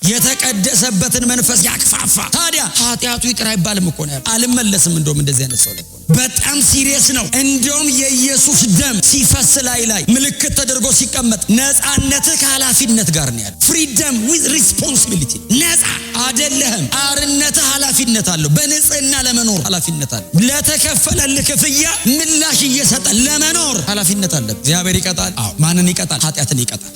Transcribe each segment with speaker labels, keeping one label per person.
Speaker 1: የተቀደሰበትን መንፈስ ያክፋፋ። ታዲያ ኃጢአቱ ይቅር አይባልም እኮ ነው። አልመለስም እንደውም እንደዚህ አይነት ሰው ላይ በጣም ሲሪየስ ነው። እንደውም የኢየሱስ ደም ሲፈስ ላይ ምልክት ተደርጎ ሲቀመጥ ነፃነትህ ከኃላፊነት ጋር ነው ያለው። ፍሪደም ዊዝ ሪስፖንሲቢሊቲ። ነፃ አይደለህም። አርነትህ ኃላፊነት አለው። በንጽህና ለመኖር ኃላፊነት አለ። ለተከፈለልህ ክፍያ ምላሽ እየሰጠ ለመኖር ኃላፊነት አለ። እግዚአብሔር ይቀጣል። አዎ ማንን ይቀጣል? ኃጢአትን ይቀጣል።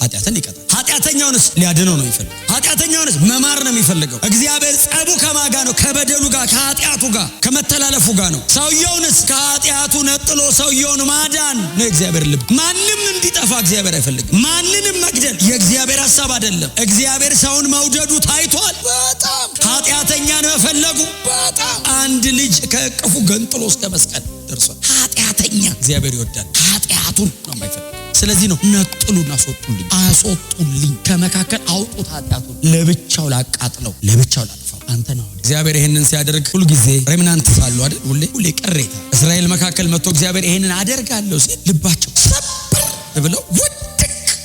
Speaker 1: ኃጢአተኛውንስ ሊያድነው ነው የሚፈልገው። ኃጢአተኛውንስ መማር ነው የሚፈልገው። እግዚአብሔር ጸቡ ከማጋ ነው? ከበደሉ ጋር፣ ከኃጢአቱ ጋር፣ ከመተላለፉ ጋር ነው። ሰውየውንስ ከኃጢአቱ ነጥሎ ሰውየውን ማዳን ነው እግዚአብሔር ልብ። ማንም እንዲጠፋ እግዚአብሔር አይፈልግም። ማንንም መግደል የእግዚአብሔር ሐሳብ አይደለም። እግዚአብሔር ሰውን መውደዱ ታይቷል። በጣም ኃጢአተኛን መፈለጉ በጣም አንድ ልጅ ከእቅፉ ገንጥሎ እስከ መስቀል ደርሷል። ኃጢአተኛ እግዚአብሔር ይወዳል። ኃጢአቱን ነው የማይፈልግ። ስለዚህ ነው ነጥሉን አስወጡልኝ፣ ከመካከል አውጡት። ኃጢአቱን ለብቻው ላቃጥለው፣ ለብቻው ላጥፋው። አንተ ነው እግዚአብሔር ይሄንን ሲያደርግ ሁሉ ጊዜ ሬምናንት ሳሉ አይደል? ሁሌ ቅሬታ እስራኤል መካከል መጥቶ እግዚአብሔር ይሄንን አደርጋለሁ ሲል ልባቸው ሰበር ብለው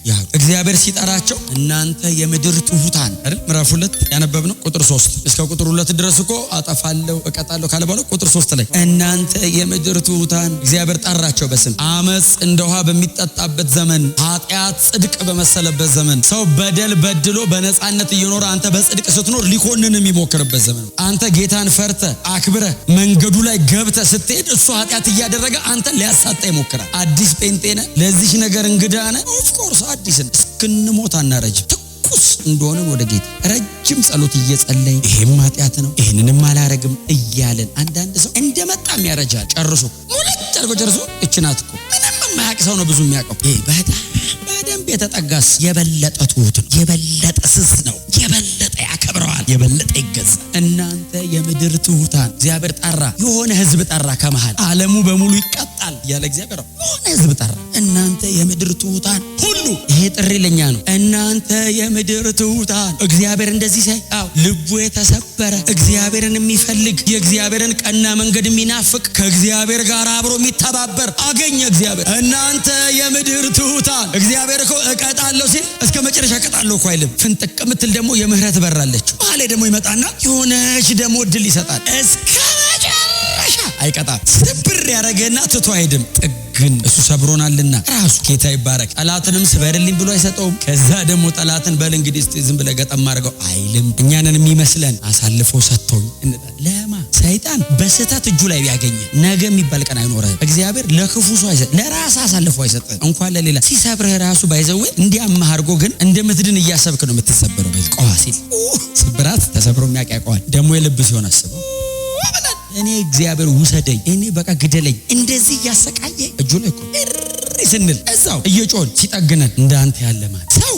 Speaker 1: ያው እግዚአብሔር ሲጠራቸው እናንተ የምድር ትሁታን አይደል? ምዕራፍ 2 ያነበብነው ቁጥር 3 እስከ ቁጥር 2 ድረስ እኮ አጠፋለሁ እቀጣለሁ ካለ በኋላ ቁጥር 3 ላይ እናንተ የምድር ትሁታን እግዚአብሔር ጠራቸው በስም። አመጽ እንደ ውሃ በሚጠጣበት ዘመን፣ ኃጢአት ጽድቅ በመሰለበት ዘመን፣ ሰው በደል በድሎ በነፃነት እየኖረ አንተ በጽድቅ ስትኖር ሊኮንን የሚሞክርበት ዘመን። አንተ ጌታን ፈርተ አክብረ መንገዱ ላይ ገብተ ስትሄድ እሱ ኃጢአት እያደረገ አንተ ሊያሳጣ ይሞክራል። አዲስ ጴንጤ ነህ፣ ለዚህ ነገር እንግዳ ነህ። ኦፍ ኮርስ አዲስን እስክንሞት አናረጅም። ትኩስ እንደሆነን ወደ ጌታ ረጅም ጸሎት እየጸለይን ይሄም ኃጢአት ነው ይሄንንም አላረግም እያለን አንዳንድ ሰው እንደመጣም ያረጃል። ጨርሶ ሙልጭ አድርጎ ጨርሶ እችናት እኮ ምንም የማያውቅ ሰው ነው ብዙ የሚያውቀው። ይሄ በደንብ የተጠጋስ የበለጠ ትሁት ነው፣ የበለጠ ስስ ነው፣ የበለጠ ያከብረዋል፣ የበለጠ ይገዛል። እናንተ የምድር ትሁታን እግዚአብሔር ጠራ። የሆነ ህዝብ ጠራ ከመሃል ዓለሙ በሙሉ ይቀጣል ያለ እግዚአብሔር የሆነ ህዝብ ጠራ። እናንተ የምድር ትሁታን ሁሉ፣ ይሄ ጥሪ ለኛ ነው። እናንተ የምድር ትሁታን እግዚአብሔር እንደዚህ ሳይ ልቡ የተሰበረ እግዚአብሔርን የሚፈልግ የእግዚአብሔርን ቀና መንገድ የሚናፍቅ ከእግዚአብሔር ጋር አብሮ የሚተባበር አገኘ እግዚአብሔር። እናንተ የምድር ትሁታን እግዚአብሔር እኮ እቀጣለሁ ሲል እስከ መጨረሻ እቀጣለሁ እኮ አይልም። ፍንጥቅ ምትል ደግሞ የምህረት በር አለችው። ባለ ደግሞ ይመጣና የሆነች ደግሞ እድል ይሰጣል። እስከ መጨረሻ አይቀጣም። ስብር ያረገና ትቶ አይሄድም። ግን እሱ ሰብሮናልና ራሱ ጌታ ይባረክ። ጠላትንም ስበርልኝ ብሎ አይሰጠውም። ከዛ ደግሞ ጠላትን በል እንግዲህ እስቲ ዝም ብለህ ገጠም አድርገው አይልም። እኛንን የሚመስለን አሳልፎ ሰጥቶኝ ለማ ሰይጣን በስህተት እጁ ላይ ቢያገኝ ነገ የሚባል ቀን አይኖርህም። እግዚአብሔር ለክፉ ሰው አይሰጥ፣ ለራስ አሳልፎ አይሰጥህ እንኳን ለሌላ። ሲሰብርህ ራሱ ባይዘው እንዲያማህ አድርጎ ግን እንደምትድን እያሰብክ ነው የምትሰበረው። ቆዋ ሲል ስብራት ተሰብሮ የሚያውቀዋል። ደግሞ የልብ ሲሆን አስበው እኔ እግዚአብሔር ውሰደኝ፣ እኔ በቃ ግደለኝ፣ እንደዚህ እያሰቃየ እጁ ላይ እኮ ስንል እዛው እየጮን ሲጠግነን እንዳንተ ያለ ማለት ሰው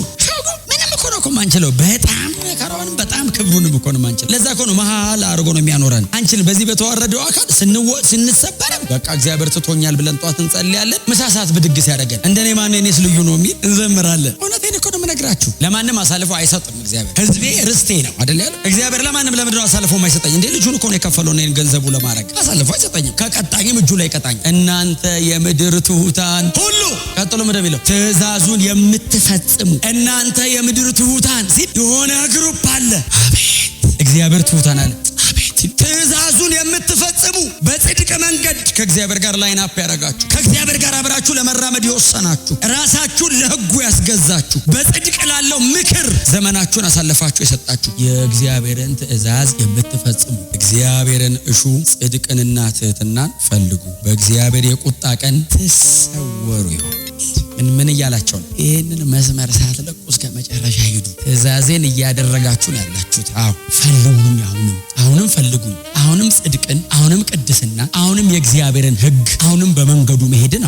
Speaker 1: ምንም እኮ ነው ማንችለው። በጣም መከራውንም በጣም ክብሩንም እኮ ነው ማንችለው። ለዛ እኮ ነው መሀል አድርጎ ነው የሚያኖረን። አንችልም። በዚህ በተዋረደው አካል ስንሰበርም በቃ እግዚአብሔር ትቶኛል ብለን ጧት እንጸልያለን። ምሳ ሰዓት ብድግስ ያደርገን እንደኔ ማን እኔስ ልዩ ነው የሚል እንዘምራለን። እውነቴን እኮ ነው የምነግራችሁ። ለማንም አሳልፎ አይሰጥም እግዚአብሔር። ህዝቤ ርስቴ ነው አይደል ያለው እግዚአብሔር። ለማንም ለምድር አሳልፎ የማይሰጠኝ እንዴ ልጁን እኮ ነው የከፈለው እኔን ገንዘቡ ለማድረግ። አሳልፎ አይሰጠኝም። ከቀጣኝም እጁ ላይ ቀጣኝ። እናንተ የምድር ትሁታን ሁሉ ቀጥሎ ምንድነው የሚለው? ትእዛዙን የምትፈጽሙ እናንተ የምድር ትሁታን ሲል የሆነ ግሩፕ አለ። አቤት እግዚአብሔር ትሁታን አለ። አቤት ትእዛዙን የምትፈጽሙ በጽድቅ መንገድ ከእግዚአብሔር ጋር ላይን አፕ ያደረጋችሁ፣ ከእግዚአብሔር ጋር አብራችሁ ለመራመድ የወሰናችሁ፣ ራሳችሁን ለህጉ ያስገዛችሁ፣ በጽድቅ ላለው ምክር ዘመናችሁን አሳልፋችሁ የሰጣችሁ የእግዚአብሔርን ትእዛዝ የምትፈጽሙ እግዚአብሔርን እሹ፣ ጽድቅንና ትህትናን ፈልጉ፣ በእግዚአብሔር የቁጣ ቀን ትሰወሩ ይሆን። ምን እያላቸው ነው? ይህንን መስመር ሳትለቁ እስከ መጨረሻ ሂዱ። ትእዛዜን እያደረጋችሁ ነው ያላችሁት። ፈልጉኝ፣ አሁንም ፈልጉኝ፣ አሁንም ጽድቅን፣ አሁንም ቅድስና፣ አሁንም የእግዚአብሔርን ህግ፣ አሁንም በመንገዱ መሄድን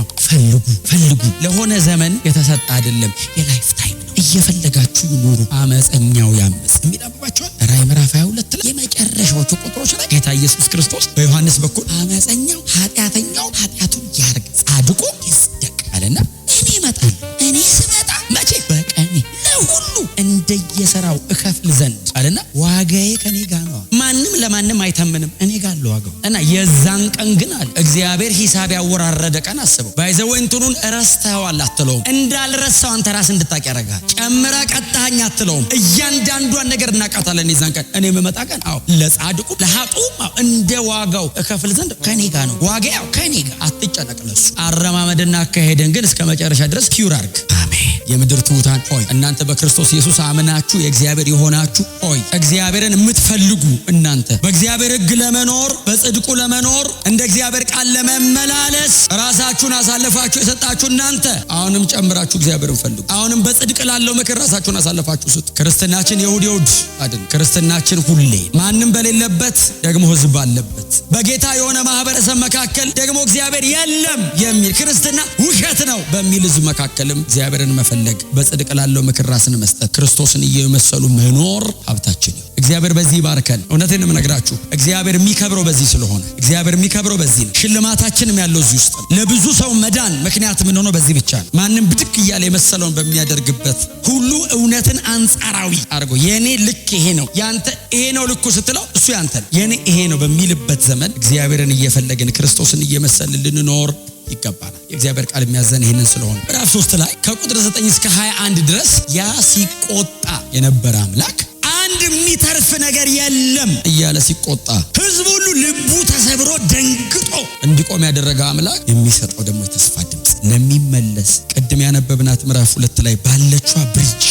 Speaker 1: ፈልጉ። ለሆነ ዘመን የተሰጠ አይደለም፣ የላይፍ ታይም ነው። እየፈለጋችሁ ኑሩ። አመፀኛው ያመፅ የሚል አባባቸዋል። ራዕይ ምዕራፍ 22 ላይ የመጨረሻዎቹ ቁጥሮች ላይ ጌታ ኢየሱስ ክርስቶስ በዮሐንስ በኩል አመፀኛው ኃጢአተኛው ኃጢአቱን ያርግ፣ ጻድቁ ይጽደቅ አለና እኔ እመጣለሁ። እኔ ስመጣ መቼ? በቀኔ ለሁሉ እንደየሥራው እከፍል ዘንድ አለና ዋጋዬ ከኔ ጋር ነው። ማንም ለማንም አይተምንም፣ እኔ ጋር አለ ዋጋው። እና የዛን ቀን ግን አለ እግዚአብሔር ሂሳብ ያወራረደ ቀን አስበው። ባይዘው እንትኑን ረስተዋል አትለውም። እንዳልረሳው አንተ ራስ እንድታቅ ያረጋል። ጨምረ ቀጣኸኝ አትለውም። እያንዳንዷን ነገር እናቃታለን። የዛን ቀን እኔ መመጣ ቀን ለጻድቁ ለኃጥኡም እንደ ዋጋው እከፍል ዘንድ ከኔ ጋር ነው። ዋጋው ከኔ ጋር አትጨነቅ። ለሱ አረማመድና አካሄደን ግን እስከ መጨረሻ ድረስ ፒውር አድርግ። አሜን። የምድር ትሑታን ሆይ እናንተ በክርስቶስ ኢየሱስ አምናችሁ የእግዚአብሔር የሆናችሁ ሆይ እግዚአብሔርን የምትፈልጉ እናንተ በእግዚአብሔር ሕግ ለመኖር በጽድቁ ለመኖር እንደ እግዚአብሔር ቃል ለመመላለስ ራሳችሁን አሳልፋችሁ የሰጣችሁ እናንተ አሁንም ጨምራችሁ እግዚአብሔርን ፈልጉ። አሁንም በጽድቅ ላለው ምክር ራሳችሁን አሳልፋችሁ ስጡ። ክርስትናችን የይሁድ አይደል። ክርስትናችን ሁሌ ማንም በሌለበት ደግሞ ሕዝብ አለበት፣ በጌታ የሆነ ማህበረሰብ መካከል ደግሞ እግዚአብሔር የለም የሚል ክርስትና ውሸት ነው በሚል ሕዝብ መካከልም እግዚአብሔርን መፈለግ፣ በጽድቅ ላለው ምክር ራስን መስጠት፣ ክርስቶስን እየመሰሉ መኖር ሀብታችን ነው። እግዚአብሔር በዚህ ይባርከን። እውነቴን ነው የምነግራችሁ። እግዚአብሔር የሚከብረው በዚህ ስለሆነ እግዚአብሔር የሚከብረው በዚህ ነው። ሽልማታችንም ያለው እዚህ ውስጥ ነው። ለብዙ ሰው መዳን ምክንያት ምን ሆኖ በዚህ ብቻ ነው። ማንም ብድቅ እያለ የመሰለውን በሚያደርግበት ሁሉ እውነትን አንጻራዊ አድርጎ የኔ ልክ ይሄ ነው ያንተ ይሄ ነው ልኩ ስትለው እሱ ያንተ ነው የኔ ይሄ ነው በሚልበት ዘመን እግዚአብሔርን እየፈለግን ክርስቶስን እየመሰልን ልንኖር ይገባናል። የእግዚአብሔር ቃል የሚያዘን ይሄንን ስለሆነ ምዕራፍ 3 ላይ ከቁጥር 9 እስከ 21 ድረስ ያ ሲቆጣ የነበረ አምላክ አንድ የሚተርፍ ነገር የለም እያለ ሲቆጣ ሕዝቡ ሁሉ ልቡ ተሰብሮ ደንግጦ እንዲቆም ያደረገ አምላክ የሚሰጠው ደግሞ የተስፋ ድምጽ ለሚመለስ ቅድም ያነበብናት ምዕራፍ 2 ላይ ባለችዋ ብሪጅ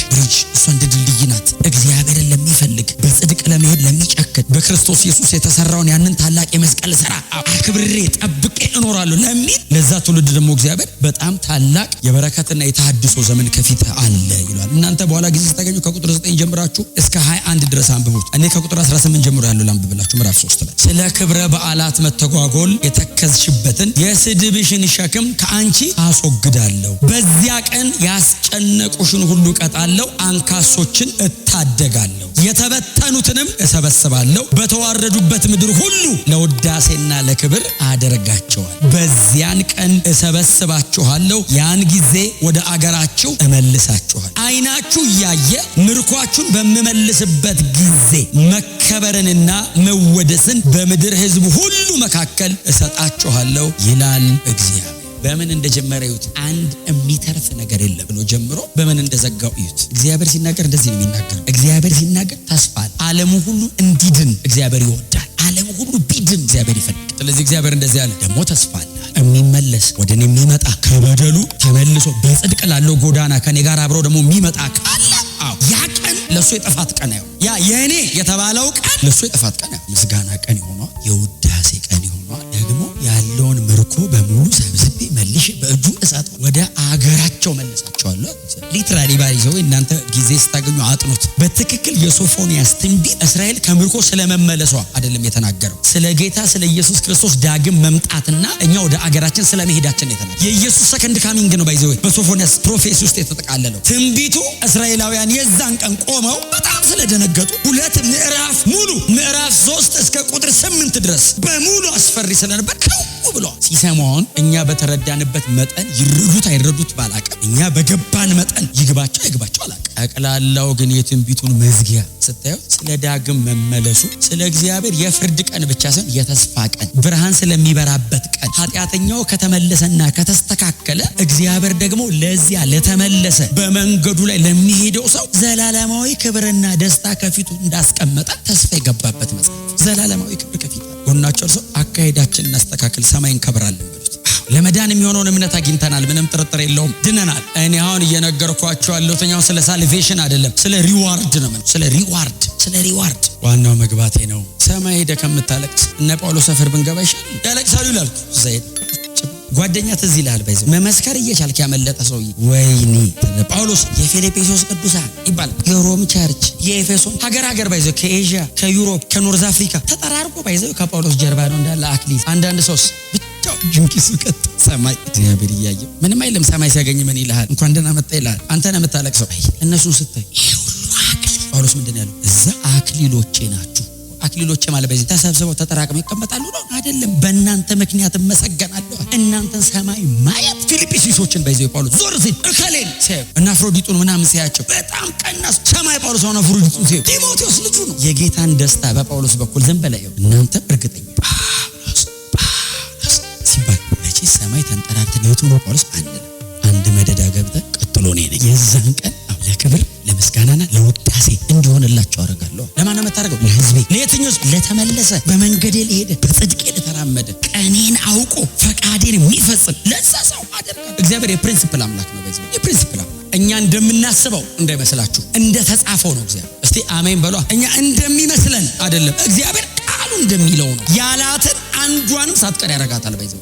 Speaker 1: እሷ እንደ ድልድይ ናት። እግዚአብሔርን ለሚፈልግ በጽድቅ ለመሄድ ለሚጨክን በክርስቶስ ኢየሱስ የተሰራውን ያንን ታላቅ የመስቀል ሥራ አክብሬ ጠብቄ እኖራለሁ ለሚል ለዛ ትውልድ ደግሞ እግዚአብሔር በጣም ታላቅ የበረከትና የተሐድሶ ዘመን ከፊት አለ ይላል። እናንተ በኋላ ጊዜ ስታገኙ ከቁጥር 9 ጀምራችሁ እስከ 21 ድረስ አንብቡት። እኔ ከቁጥር 18 ጀምሮ ያለው ላንብብላችሁ። ምዕራፍ 3 ላይ ስለ ክብረ በዓላት መተጓጎል የተከዝሽበትን የስድብሽን ሸክም ከአንቺ አስወግዳለሁ። በዚያ ቀን ያስጨነቁሽን ሁሉ ቀጣለሁ፣ አንካሶችን እታደጋለሁ፣ የተበተኑትንም እሰበስባለሁ፣ በተዋረዱበት ምድር ሁሉ ለውዳሴና ለክብር አደርጋቸዋል። በዚያን ቀን እሰበስባችኋለሁ፣ ያን ጊዜ ወደ አገራችሁ እመልሳችኋል። ዓይናችሁ እያየ ምርኳችሁን በምመልስበት ጊዜ መከበርንና መወደስን በምድር ሕዝብ ሁሉ መካከል እሰጣችኋለሁ ይላል እግዚአብሔር። በምን እንደጀመረ እዩት። አንድ የሚተርፍ ነገር የለም ብሎ ጀምሮ በምን እንደዘጋው እዩት። እግዚአብሔር ሲናገር እንደዚህ ነው የሚናገር። እግዚአብሔር ሲናገር ተስፋ አለ። ዓለሙ ሁሉ እንዲድን እግዚአብሔር ይወዳል። ዓለሙ ሁሉ ቢድን እግዚአብሔር ይፈልጋል። ስለዚህ እግዚአብሔር እንደዚህ አለ፣ ደግሞ ተስፋ አለ። የሚመለስ ወደ እኔ የሚመጣ ከበደሉ ተመልሶ በጽድቅ ላለው ጎዳና ከኔ ጋር አብሮ ደግሞ የሚመጣ ካለ ያ ቀን ለሱ የጥፋት ቀን ነው። ያ የኔ የተባለው ቀን ለሱ የጥፋት ቀን ነው። ምስጋና ቀን ይሆናል፣ የውዳሴ ቀን ይሆናል። ደግሞ ያለውን ምርኮ በሙሉ ሰብስቤ መልሼ በእጁ እሳት ወደ አገራቸው መልሳቸዋለሁ። ሊትራሊ ባይዘው እናንተ ጊዜ ስታገኙ አጥኑት። በትክክል የሶፎንያስ ትንቢት እስራኤል ከምርኮ ስለመመለሷ አይደለም የተናገረው፣ ስለ ጌታ ስለ ኢየሱስ ክርስቶስ ዳግም መምጣትና እኛ ወደ አገራችን ስለመሄዳችን የተናገረው። የኢየሱስ ሰከንድ ካሚንግ ነው ባይዘው በሶፎንያስ ፕሮፌሲ ውስጥ የተጠቃለለው ትንቢቱ። እስራኤላውያን የዛን ቀን ቆመው በጣም ስለደነገጡ 2 ምዕራፍ ሙሉ ምዕራፍ 3 እስከ ቁጥር 8 ድረስ በሙሉ አስፈሪ ስለነበር ከው ብሎ ሲሰማውን እኛ በተረዳንበት መጠን ይረዱት አይረዱት ባላቀም እኛ በገባን መጠን ይግባቸው አይግባቸው አላቀም። ጠቅላላው ግን የትንቢቱን መዝጊያ ስታዩ ስለ ዳግም መመለሱ ስለ እግዚአብሔር የፍርድ ቀን ብቻ ሳይሆን የተስፋ ቀን፣ ብርሃን ስለሚበራበት ቀን፣ ኃጢአተኛው ከተመለሰና ከተስተካከለ እግዚአብሔር ደግሞ ለዚያ ለተመለሰ በመንገዱ ላይ ለሚሄደው ሰው ዘላለማዊ ክብርና ደስታ ከፊቱ እንዳስቀመጠ ተስፋ የገባበት መጽሐፍ። ዘላለማዊ ክብር ከፊት ጎናቸው ሰው አካሄዳችንን እናስተካክል፣ ሰማይ እንከብራለን ብሉት። ለመዳን የሚሆነውን እምነት አግኝተናል፣ ምንም ጥርጥር የለውም፣ ድነናል። እኔ አሁን እየነገርኳቸው ያለሁት ስለ ሳልቬሽን አይደለም፣ ስለ ሪዋርድ ነው። ስለ ሪዋርድ ዋናው መግባቴ ነው። ሰማይ ሄደህ ከምታለቅስ እነ ጳውሎስ ሰፈር ብንገባ ይሻል። ያለቅሳሉ ይላል ዘይድ ጓደኛ ትዝ ይልሃል። ባይዘው መመስከር እየቻልክ ያመለጠ ሰውዬ ወይኔ ጳውሎስ የፊልጵስዩስ ቅዱሳን ይባላል። የሮም ቸርች የኤፌሶን ሀገር ባይዘው ከኤዥያ ከዩሮፕ ከኖርዝ አፍሪካ ተጠራርቆ ባይዘው ከጳውሎስ ጀርባ ነው እንዳለ አክሊል። አንዳንድ ሰውስ ብቻው ጅንኪስ ቀጥ ሰማይ እግዚአብሔር እያየ ምንም አይልም። ሰማይ ሲያገኝ ምን ይልሃል? እንኳን ደህና መጣ ይልሃል። አንተ ነህ የምታለቅሰው። እነሱን ስታይ ይሄ ሁሉ አክሊል ጳውሎስ ምንድን ያለው? እዛ አክሊሎቼ ናችሁ። አክሊሎቼ ማለት በዚህ ተሰብስበው ተጠራቅመው ይቀመጣሉ ነው አይደለም። በእናንተ ምክንያት እመሰገናለሁ። እናንተን ሰማይ ማየት ፊልጵስዩሶችን ባይዘው ጳውሎስ ዞር ሲል እከሌን ሲያዩ እና አፍሮዲጡን ምናምን ሲያቸው በጣም ቀናስ ሰማይ ጳውሎስ ሆነ አፍሮዲጡን ሲያዩ ጢሞቴዎስ ልጁ ነው። የጌታን ደስታ በጳውሎስ በኩል ዝም በለው። እናንተ እርግጠኛ የቱ ነው ጳውሎስ አንልም። አንድ መደዳ ገብተህ ቀጥሎ እኔ ነኝ። የዛን ቀን ለክብር ለምስጋናና ለውዳሴ እንዲሆንላቸው አደርጋለሁ። ለማን ነው የምታደርገው? ለሕዝቤ። ለየትኞች? ለተመለሰ፣ በመንገዴ ለሄደ፣ በጽድቄ ለተራመደ፣ ቀኔን አውቆ ፈቃዴን የሚፈጽም ለዛ ሰው አደርጋለሁ። እግዚአብሔር የፕሪንሲፕል አምላክ ነው። በዚህ የፕሪንሲፕል አምላክ እኛ እንደምናስበው እንዳይመስላችሁ፣ እንደተጻፈው ነው እግዚአብሔር። እስቲ አሜን በሏ። እኛ እንደሚመስለን አይደለም፣ እግዚአብሔር ቃሉ እንደሚለው ነው። ያላትን አንዷንም ሳትቀር ያረጋታል። በዚህ